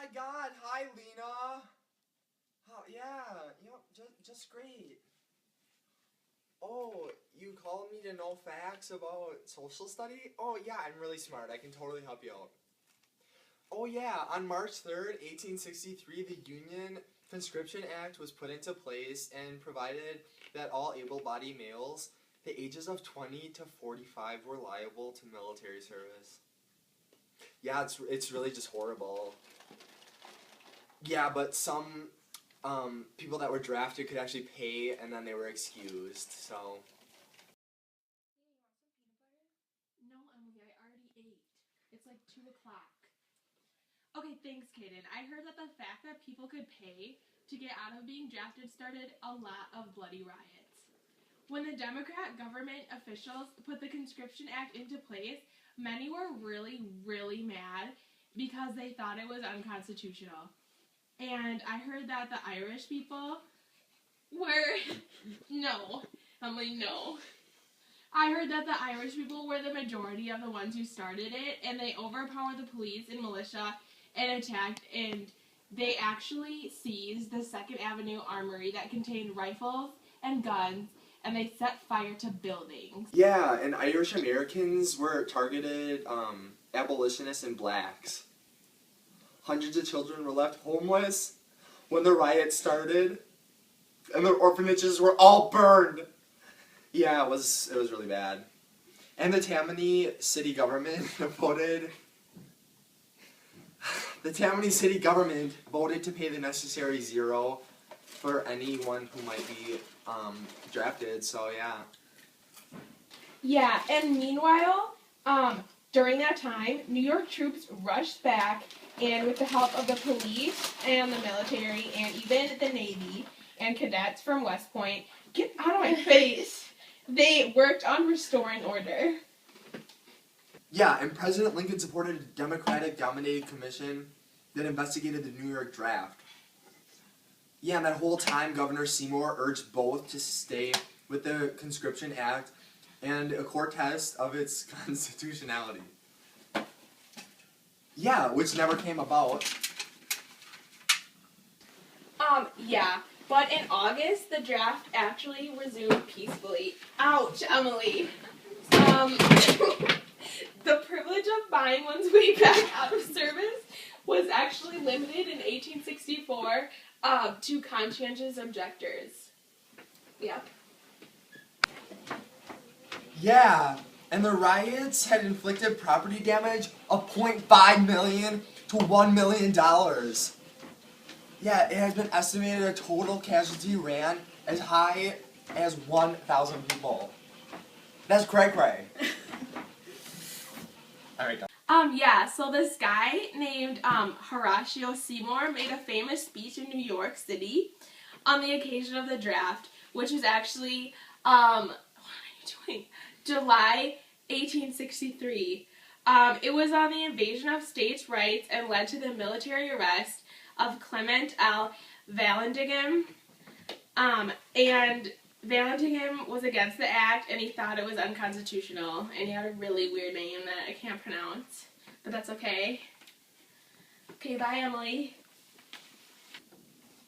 my God! Hi, Lena. Oh, yeah, just great. Oh, you called me to know facts about social study? Oh, yeah, I'm really smart. I can totally help you out. Oh, yeah, on March 3rd, 1863, the Union Conscription Act was put into place and provided that all able-bodied males, the ages of 20 to 45, were liable to military service. Yeah, it's really just horrible. Yeah, but some people that were drafted could actually pay, and then they were excused, so... No, Emily, I already ate. It's like 2 o'clock. Okay, thanks, Kaden. I heard that the fact that people could pay to get out of being drafted started a lot of bloody riots. When the Democrat government officials put the Conscription Act into place, many were really, really mad because they thought it was unconstitutional. And I heard that the Irish people were... No, Emily, no. I heard that the Irish people were the majority of the ones who started it, and they overpowered the police and militia and attacked, and they actually seized the 2nd Avenue Armory that contained rifles and guns, and they set fire to buildings. Yeah, and Irish Americans were targeted, abolitionists and blacks. Hundreds of children were left homeless when the riots started, and their orphanages were all burned. Yeah, it was really bad. And the Tammany city government voted to pay the necessary $0 for anyone who might be drafted, so yeah. Yeah, and meanwhile, during that time, New York troops rushed back, and with the help of the police and the military and even the Navy and cadets from West Point, get out of my face, they worked on restoring order. Yeah, and President Lincoln supported a Democratic-dominated commission that investigated the New York draft. Yeah, and that whole time, Governor Seymour urged both to stay with the Conscription Act and a court test of its constitutionality. Yeah, which never came about. Yeah, but in August, the draft actually resumed peacefully. Ouch, Emily. The privilege of buying one's way back out of service was actually limited in 1864 to conscientious objectors. Yep. Yeah, and the riots had inflicted property damage of $0.5 million to $1 million. Yeah, it has been estimated a total casualty ran as high as 1,000 people. That's cray-cray. Alright, Yeah, so this guy named Horatio Seymour made a famous speech in New York City on the occasion of the draft, which is actually, July 1863. It was on the invasion of states' rights and led to the military arrest of Clement L. Vallandigham, and Vallandigham was against the act, and he thought it was unconstitutional, and he had a really weird name that I can't pronounce, but that's okay. Okay, bye, Emily.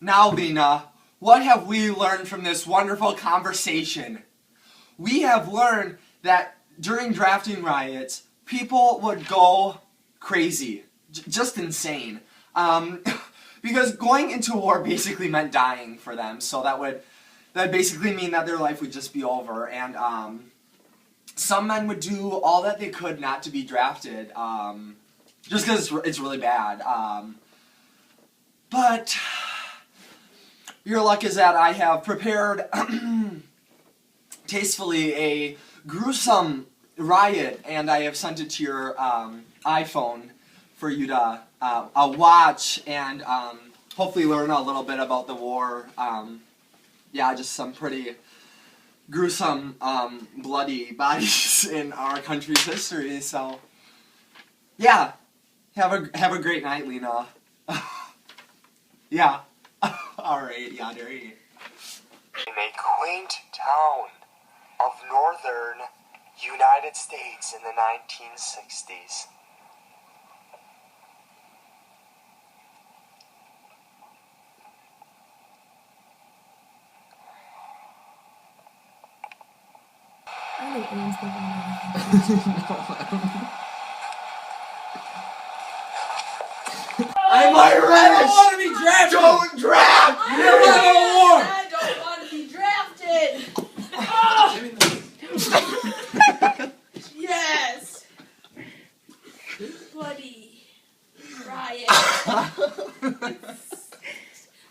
Now, Lena, what have we learned from this wonderful conversation? We have learned that during drafting riots, people would go crazy, just insane. Because going into war basically meant dying for them, so that basically mean that their life would just be over, and some men would do all that they could not to be drafted, just because it's really bad. But your luck is that I have prepared tastefully a gruesome riot, and I have sent it to your iPhone for you to watch and hopefully learn a little bit about the war. Yeah, just some pretty gruesome, bloody bodies in our country's history. So, yeah, have a great night, Lena. Yeah. All right, Yadri. In a quaint town of northern United States in the 1960s. probably owns the one. I'm Irish! I don't want to be drafted! Don't draft! I don't want to be drafted! Yes! Buddy. Riot.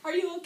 Are you